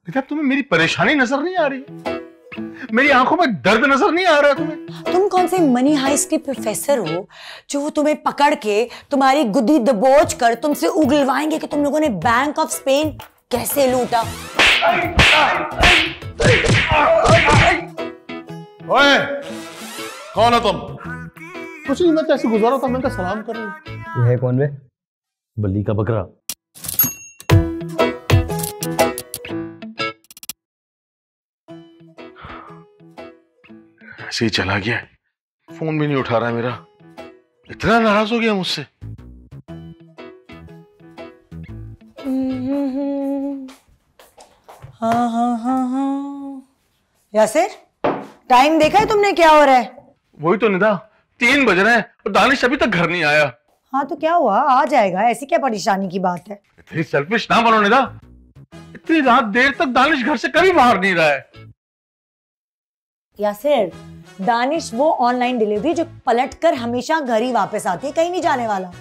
क्या तुम्हें मेरी परेशानी नजर नहीं आ रही? मेरी आंखों में दर्द नजर नहीं आ रहा तुम्हें? तुम कौन से मनी हाइस्ट के प्रोफेसर हो जो वो तुम्हें पकड़ के तुम्हारी गुद्दी दबोच कर तुमसे उगलवाएंगे कि तुम लोगों ने बैंक ऑफ स्पेन कैसे लूटा? ओए, कौन हो तुम? कुछ नहीं, मैं तो ऐसे गुजारा था, मैंने कहा सलाम कर लूं। ये है कौन बे? बल्ली का बकरा। ऐसे ही चला गया, फोन भी नहीं उठा रहा है मेरा। इतना नाराज हो गया मुझसे। हाँ। यासिर, टाइम देखा है तुमने क्या हो रहा है? वही तो निदा, 3 बज रहे हैं और दानिश अभी तक घर नहीं आया। हाँ तो क्या हुआ, आ जाएगा, ऐसी क्या परेशानी की बात है? इतनी सेल्फिश ना बनो निदा। इतनी रात देर तक दानिश घर से कभी बाहर नहीं रहा है। यासिर, दानिश वो ऑनलाइन डिलीवरी जो पलटकर हमेशा घर ही वापस आती है, कहीं नहीं जाने वाला।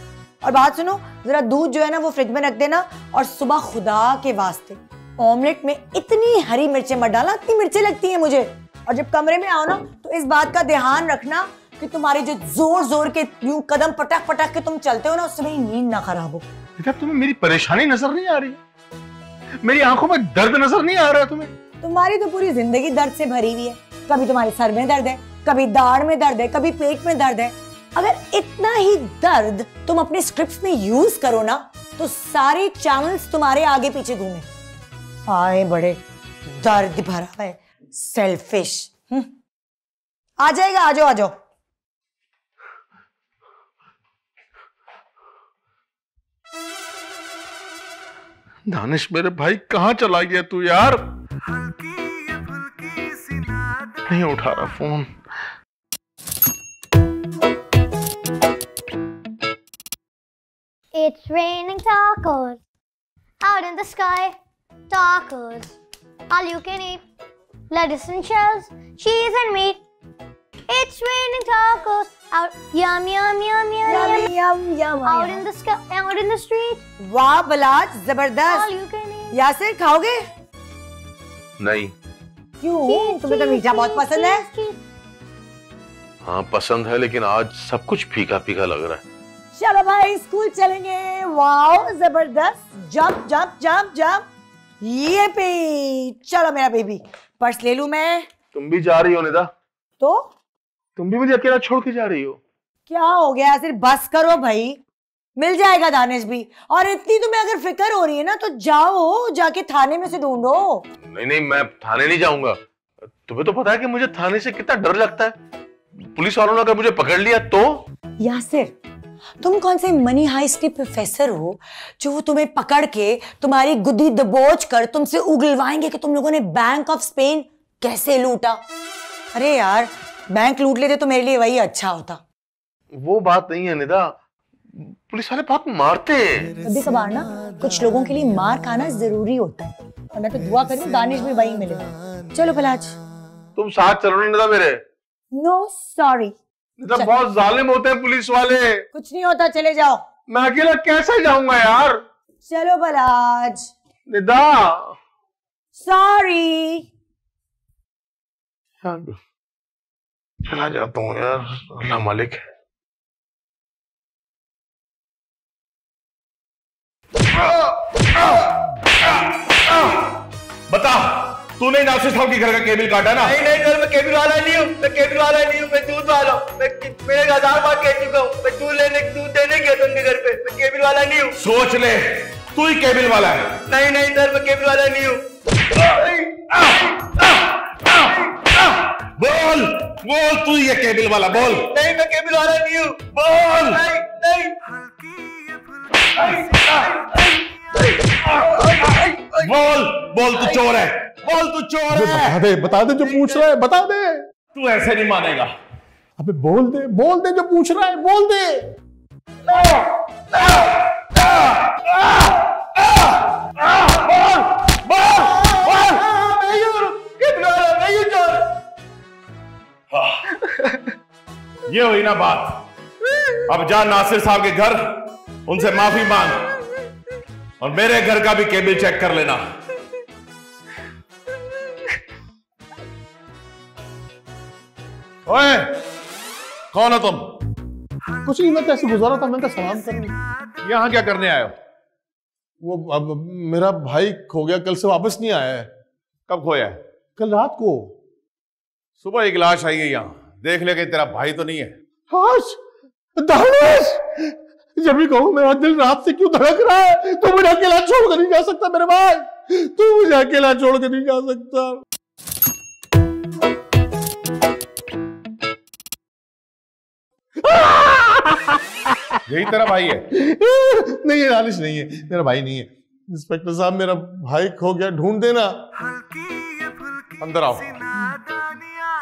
और बात सुनो, जरा दूध जो है ना वो फ्रिज में रख देना, और सुबह खुदा के वास्ते ऑमलेट में इतनी हरी मिर्चें मत डालना, इतनी मिर्चें लगती हैं मुझे। और जब कमरे में आओ ना तो इस बात का ध्यान रखना कि तुम्हारे जो जोर जोर के यूं कदम पटक पटक के तुम चलते हो ना, उससे मेरी नींद ना खराब हो। क्या तुम्हें मेरी परेशानी नजर नहीं आ रही? मेरी आंखों में दर्द नजर नहीं आ रहा तुम्हें? तुम्हारी तो पूरी जिंदगी दर्द से भरी हुई है। कभी तुम्हारे सर में दर्द है, कभी दाढ़ में दर्द है, कभी पेट में दर्द है। अगर इतना ही दर्द तुम अपने स्क्रिप्ट्स में यूज करो ना तो सारे चैनल्स तुम्हारे आगे पीछे घूमे। आए बड़े दर्द भरा है, सेल्फिश। आ जाएगा, आ जाओ आ जाओ। दानिश मेरे भाई, कहाँ चला गया तू यार? नहीं उठा रहा phone. It's raining tacos out in the sky. Tacos, all you can eat. Lettuce and shells, cheese and meat. It's raining tacos out. Yum yum yum yum yum out in the sky, out in the street. वाह Balaj, All जबरदस्त। you can eat. Yasir, खाओगे? नहीं। क्यों? तुम्हें तो मीठा बहुत पसंद है। हाँ पसंद है, लेकिन आज सब कुछ फीका फीका लग रहा है। चलो भाई स्कूल चलेंगे। वाओ जबरदस्त, जंप जंप जंप जंप। ये पे चलो मेरा बेबी, पर्स ले लूं मैं? तुम भी जा रही हो निदा? तो तुम भी मुझे अकेला छोड़ के जा रही हो? क्या हो गया, सिर्फ बस करो भाई, मिल जाएगा दानिश भी। और इतनी तुम्हें अगर फिक्र हो रही है ना तो जाओ, जाके थाने में से ढूंढो। नहीं नहीं, मैं थाने नहीं जाऊंगा। तुम्हें तो पता है कि मुझे थाने से कितना डर लगता है। पुलिस वालों ने अगर मुझे पकड़ लिया तो? यासिर, तुम कौन से मनी हाइस्ट के प्रोफेसर हो जो वो तुम्हें पकड़ के तुम्हारी गुद्दी दबोच कर तुमसे उगलवाएंगे कि तुम लोगों ने बैंक ऑफ स्पेन कैसे लूटा? अरे यार, बैंक लूट लेते तो मेरे लिए वही अच्छा होता। वो बात नहीं है निदा, पुलिस वाले बहुत मारते हैं। कभी कभार ना कुछ लोगों के लिए मार खाना जरूरी होता है, और मैं तो दुआ कर रही हूं दानिश भी वही मिले। चलो पलाज, तुम साथ चलो निदा मेरे। No sorry. निदा, बहुत जालिम होते हैं पुलिस वाले। कुछ नहीं होता, चले जाओ। मैं अकेला कैसे जाऊंगा यार? चलो पलाज। निदा सॉरी। चला जाता हूँ यार, अल्लाह मालिक है। बता, तूने नासिर साहब के घर का केबल काटा ना? नहीं नहीं सर, मैं केबल वाला नहीं हूँ, मैं केबल वाला नहीं हूँ, मैं दूध वाला हूँ। मैं मेरे 1000 बार कह चुका हूँ, मैं दूध देने गया था उनके घर पे। मैं केबल वाला नहीं हूँ। सोच ले, तू ही केबल वाला है। नहीं नहीं सर, मैं केबल वाला नहीं हूँ। बोल बोल, तू ही है केबल वाला, बोल। नहीं, मैं केबल वाला नहीं हूँ। बोल। नहीं नहीं। बोल बोल, तू चोर है, बोल तू चोर है। बता दे जो पूछ रहा है, बता दे। तू ऐसे नहीं मानेगा। अबे बोल दे जो पूछ रहा है, बोल दे। ये हुई ना बात। अब जा नासिर साहब के घर, उनसे माफी मांग, और मेरे घर का भी केबल चेक कर लेना। ओए, कौन हो तुम? कुछ नहीं, मैं कैसे गुजारा था, मैंने कहा सलाम करने। यहाँ क्या करने आए हो? वो अब मेरा भाई खो गया, कल से वापस नहीं आया है। कब खोया है? कल रात को। सुबह एक लाश आई है यहाँ, देख ले कि तेरा भाई तो नहीं है। हाश, दानिश, जब भी कहूँ मेरा दिल रात से क्यों धड़क रहा है। तू मुझे अकेला छोड़ कर नहीं जा सकता मेरे भाई, तू मुझे अकेला छोड़ कर नहीं जा सकता। यही तेरा भाई है? नहीं है दानिश, नहीं है, मेरा भाई नहीं है। इंस्पेक्टर साहब, मेरा भाई खो गया, ढूंढ देना। अंदर आओ।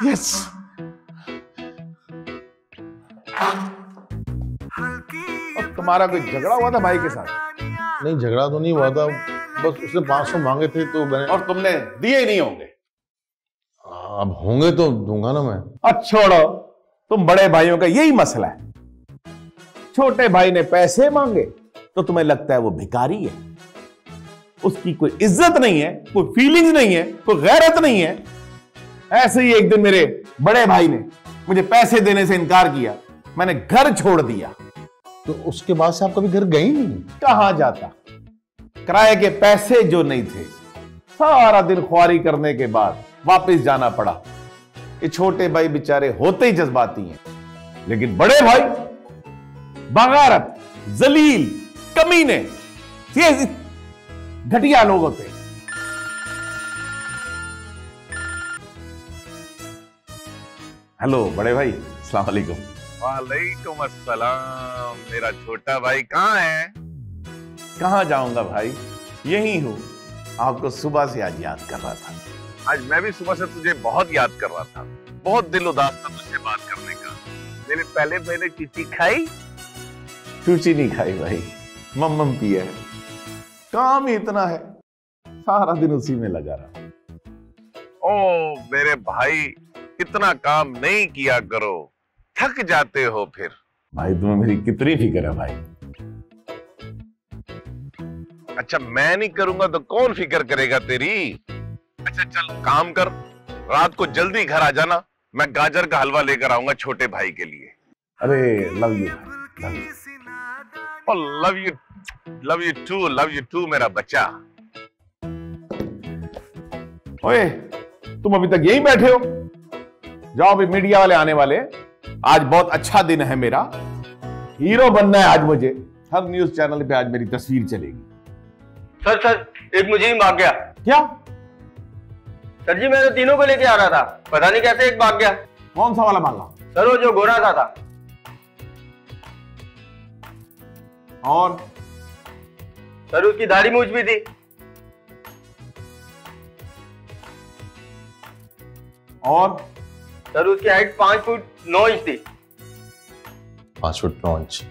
यस। और तुम्हारा कोई झगड़ा हुआ था भाई के साथ? नहीं, झगड़ा तो नहीं हुआ था, बस उसने 500 मांगे थे तो मैंने। और तुमने दिए ही नहीं होंगे? अब होंगे तो दूंगा ना मैं। अब छोड़ो, तुम बड़े भाइयों का यही मसला है। छोटे भाई ने पैसे मांगे तो तुम्हें लगता है वो भिखारी है, उसकी कोई इज्जत नहीं है, कोई फीलिंग्स नहीं है, कोई गैरत नहीं है। ऐसे ही एक दिन मेरे बड़े भाई ने मुझे पैसे देने से इनकार किया, मैंने घर छोड़ दिया। तो उसके बाद से आप कभी घर गए ही नहीं? कहां जाता, किराए के पैसे जो नहीं थे, सारा दिन ख्वारी करने के बाद वापस जाना पड़ा। ये छोटे भाई बेचारे होते ही जज्बाती हैं, लेकिन बड़े भाई बगारत, जलील, कमीने, ये घटिया लोग होते हैं। हेलो बड़े भाई, अस्सलाम वालेकुम। वालेकुम अस्सलाम। मेरा छोटा भाई कहाँ है? कहां जाऊंगा भाई, यही हूं। आपको सुबह से आज याद कर रहा था। आज मैं भी सुबह से तुझे बहुत याद कर रहा था, बहुत दिल उदास था तुझसे बात करने का। मैंने चिट्ठी खाई? चूची नहीं खाई भाई, मम्मम पिया है। काम ही इतना है, सारा दिन उसी में लगा रहा। ओ मेरे भाई, इतना काम नहीं किया करो, थक जाते हो फिर। भाई तुम्हें मेरी कितनी फिक्र है भाई। अच्छा, मैं नहीं करूंगा तो कौन फिक्र करेगा तेरी? अच्छा चल काम कर, रात को जल्दी घर आ जाना, मैं गाजर का हलवा लेकर आऊंगा छोटे भाई के लिए। अरे लव यू भाई, लव यू। और लव यू टू मेरा बच्चा। ओए, तुम अभी तक यहीं बैठे हो? जाओ, अभी मीडिया वाले आने वाले। आज बहुत अच्छा दिन है मेरा, हीरो बनना है आज मुझे। हर न्यूज चैनल पे आज मेरी तस्वीर चलेगी। सर एक मुझे ही भाग गया। क्या? सर जी, मैं तो तीनों को लेके आ रहा था, पता नहीं कैसे एक भाग गया। कौन सा वाला मांगा? सर वो जो गोरा सा था। और सर उसकी दाढ़ी मूछ भी थी। और सर उसकी हाइट 5 फुट 9 इंच थी। 5 फुट 9 इंच।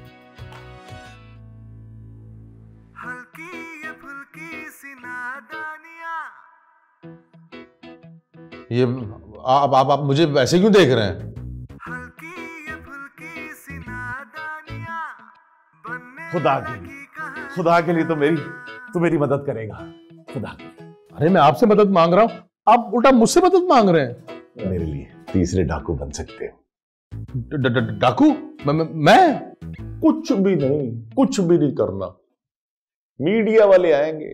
ये आप मुझे ऐसे क्यों देख रहे हैं? खुदा के लिए तो मेरी मदद करेगा, खुदा के लिए। अरे मैं आपसे मदद मांग रहा हूं, आप उल्टा मुझसे मदद मांग रहे हैं। मेरे लिए तीसरे डाकू बन सकते हो। डाकू? मैं कुछ भी नहीं करना। मीडिया वाले आएंगे,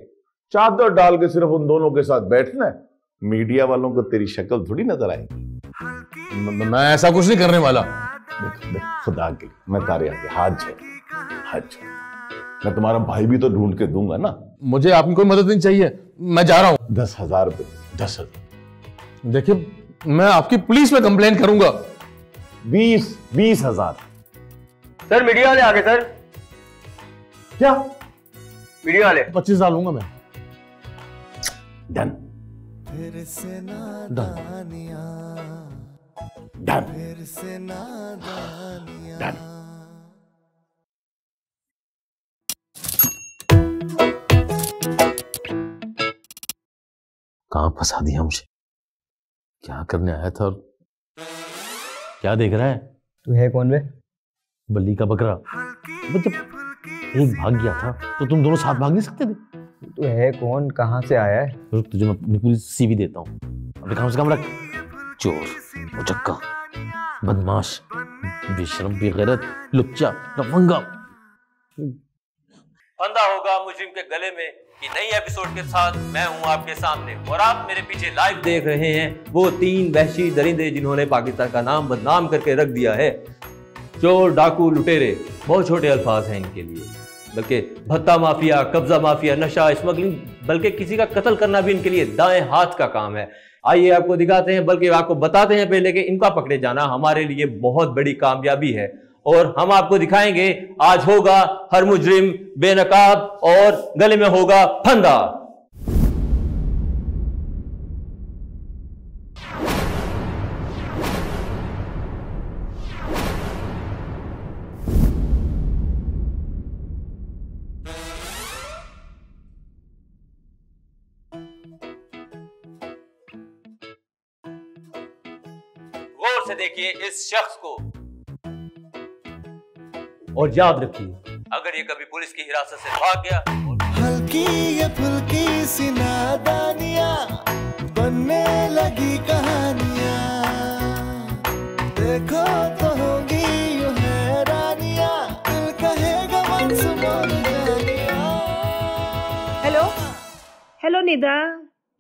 चादर डाल के सिर्फ उन दोनों के साथ बैठना है। मीडिया वालों को तेरी शक्ल थोड़ी नजर आएगी। मैं ऐसा कुछ नहीं करने वाला। देख, खुदा के लिए मैं तारे आगे हाथ जोड़। मैं तुम्हारा भाई भी तो ढूंढ के दूंगा ना। मुझे आपकी कोई मदद नहीं चाहिए, मैं जा रहा हूं। 10,000 रुपए। 10,000। देखिए, मैं आपकी पुलिस में कंप्लेन करूंगा। 20,000। सर मीडिया वाले आ गए सर। क्या? मीडिया वाले 25,000 लूंगा मैं। Done done done. कहां फंसा दिया मुझे? क्या करने आया था और क्या देख रहा है? तू है कौन बे? बल्ली का बकरा। जब एक भाग गया था तो तुम दोनों साथ भाग नहीं सकते थे? तू है कौन, कहां से आया है? रुक, तुझे मैं अपनी पूरी सीवी देता हूं। अपने काम से काम रख, चोर, उचक्का। बदमाश, बेशरम, बेगैरत, लुच्चा, लफंगा। फंदा होगा मुजरिम के गले में कि नई एपिसोड के साथ मैं हूं आपके सामने और आप मेरे पीछे लाइव देख रहे हैं वो 3 वहशी दरिंदे जिन्होंने पाकिस्तान का नाम बदनाम करके रख दिया है। चोर, डाकू, लुटेरे बहुत छोटे अल्फाज हैं इनके लिए, बल्कि भत्ता माफिया, कब्जा माफिया, नशा, स्मगलिंग, बल्कि किसी का कत्ल करना भी इनके लिए दाएं हाथ का काम है। आइए आपको दिखाते हैं, बल्कि आपको बताते हैं पहले कि इनका पकड़े जाना हमारे लिए बहुत बड़ी कामयाबी है और हम आपको दिखाएंगे आज होगा हर मुजरिम बेनकाब और गले में होगा फंदा। गौर से देखिए इस शख्स को और याद रखिए, अगर ये कभी पुलिस की हिरासत से भाग गया, हल्की ये फुल्की सी नादानियां बनने लगी कहानियां, देखो तो होगी यूं हैरानियां, दिल कहेगा मंसूर जानिया। हेलो हेलो निदा,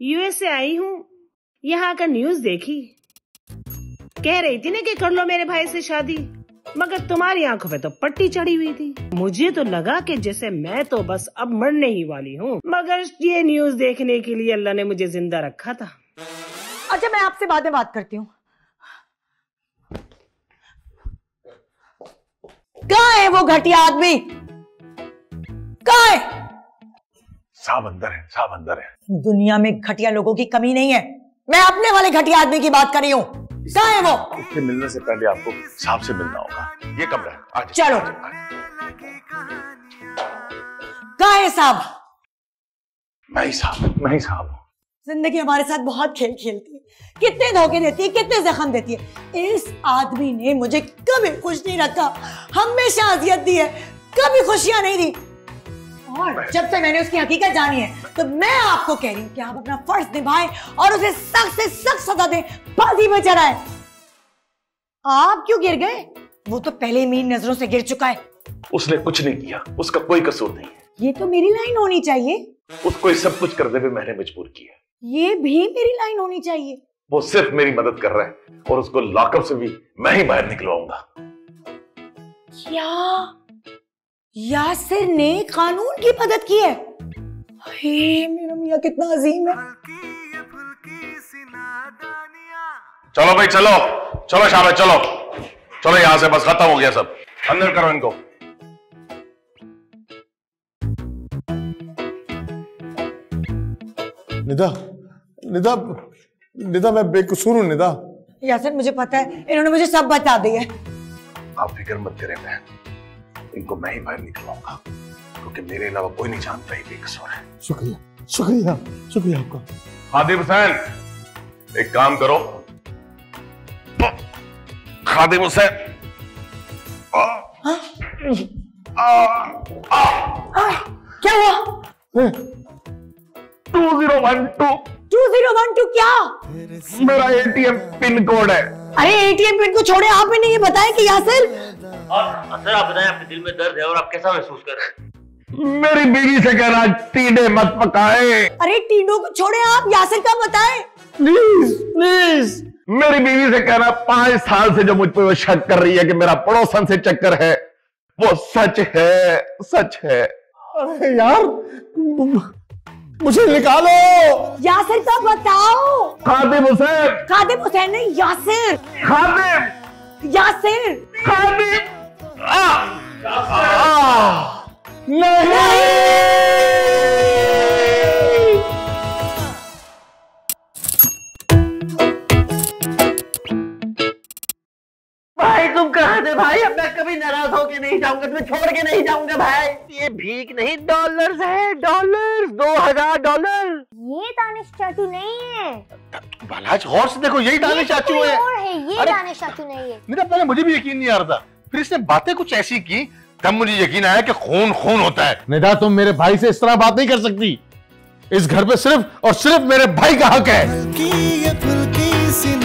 यूएस से आई हूँ। यहाँ का न्यूज देखी, कह रही थी ना कि कर लो मेरे भाई से शादी, मगर तुम्हारी आंखों पे तो पट्टी चढ़ी हुई थी। मुझे तो लगा कि जैसे मैं तो बस अब मरने ही वाली हूँ, मगर ये न्यूज देखने के लिए अल्लाह ने मुझे जिंदा रखा था। अच्छा, मैं आपसे बाद में बात करती हूँ। कहाँ है वो घटिया आदमी? कहाँ है? साहब अंदर है, साहब अंदर है। दुनिया में घटिया लोगों की कमी नहीं है, मैं अपने वाले घटिया आदमी की बात कर रही हूँ। कहाँ है वो? उससे मिलने से पहले आपको साहब से मिलना होगा। ये कमरा है, आज चलो। कहाँ है साहब? मैं ही साहब हूँ। जिंदगी हमारे साथ बहुत खेल खेलती है, कितने धोखे देती है, कितने जख्म देती है। इस आदमी ने मुझे कभी खुश नहीं रखा, हमेशा अजियत दी है, कभी खुशियां नहीं दी। और जब से मैंने उसकी हकीकत जानी है, तो मैं आपको कह रही हूँ कि आप अपना फर्ज निभाएं और उसे सख्त से सख्त सजा दें, फांसी पे चढ़ाएं। आप क्यों गिर गए? वो तो पहले ही मेरी नजरों से गिर चुका है। उसने कुछ नहीं किया, उसका कोई कसूर नहीं है। ये तो मेरी लाइन होनी चाहिए। उसको सब कुछ करने पे मैंने मजबूर किया। ये भी मेरी लाइन होनी चाहिए। वो सिर्फ मेरी मदद कर रहा है और उसको लॉकअप से भी मैं ही बाहर निकलवाऊंगा। क्या यासिर ने कानून की मदद की है? हे मेरा मियां कितना अजीम है। चलो भाई चलो, चलो शाबाश, चलो चलो, यहां से बस खत्म हो गया सब। अंदर करो इनको। निदा, निदा, निदा, मैं बेकसूर हूं निदा। यासिर मुझे पता है, इन्होंने मुझे सब बता दिया। आप फिक्र मत करें बहन, इनको मैं ही बाहर निकलवाऊंगा, क्योंकि मेरे अलावा कोई नहीं जानता ये बेकसूर है। शुक्रिया, शुक्रिया, शुक्रिया आपका। खादिम हुसैन, एक काम करो। खादिम हुसैन, क्या हुआ? 2012 2012 क्या? मेरा एटीएम पिन कोड है। अरे एटीएम पिन को छोड़े, आप मैंने ये बताया कि यासिर। और सर आप बताएं, अपने दिल में दर्द है और आप कैसा महसूस कर रहे हैं? मेरी बीवी से कहना टीडे मत पकाए। अरे टीडों को छोड़े, आप यासिर का बताएं प्लीज प्लीज। मेरी बीवी से कहना 5 साल से जो मुझ पर वो शक कर रही है कि मेरा पड़ोसन से चक्कर है, वो सच है, सच है। अरे यार, मुझे निकालो। यासिर का बताओ। खादिम हुसैन। खादिम हुसैन नहीं, यासिर। खादिम, यासिर, खादिम। नहीं। भाई तुम कहाँ थे भाई? अब मैं कभी नाराज होके नहीं जाऊंगा, तुम्हें छोड़ के नहीं जाऊंगा भाई। ये भीख नहीं, डॉलर्स है, डॉलर्स, $2000। ये दानिश चाचू नहीं है। बालाज गौर से देखो, यही दानिश चाचू है। और है, ये दानिश चाचू नहीं है। मेरा पहले मुझे भी यकीन नहीं आ रहा था, फिर इसने बातें कुछ ऐसी की तब मुझे यकीन आया कि खून खून होता है। निदा, तुम मेरे भाई से इस तरह बात नहीं कर सकती। इस घर पे सिर्फ और सिर्फ मेरे भाई का हक है। हल्की ये फुल्की सी